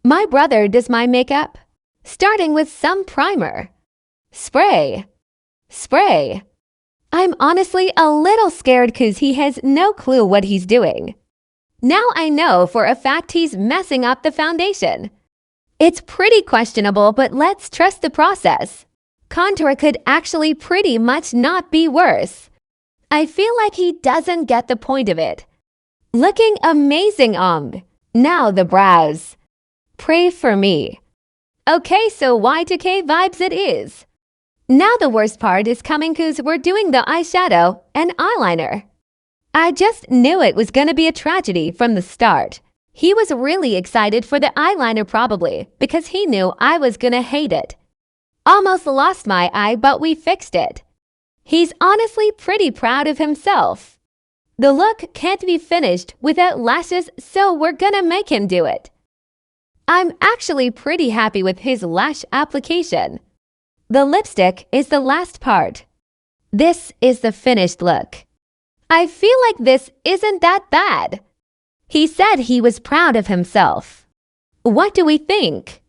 My brother does my makeup, starting with some primer. Spray. Spray. I'm honestly a little scared because he has no clue what he's doing. Now I know for a fact he's messing up the foundation. It's pretty questionable, but let's trust the process. Contour could actually pretty much not be worse. I feel like he doesn't get the point of it. Looking amazing, Now the brows. Pray for me. Okay, so Y2K vibes it is. Now the worst part is coming because we're doing the eyeshadow and eyeliner. I just knew it was gonna be a tragedy from the start. He was really excited for the eyeliner probably because he knew I was gonna hate it. Almost lost my eye, but we fixed it. He's honestly pretty proud of himself. The look can't be finished without lashes, so we're gonna make him do it. I'm actually pretty happy with his lash application. The lipstick is the last part. This is the finished look. I feel like this isn't that bad. He said he was proud of himself. What do we think?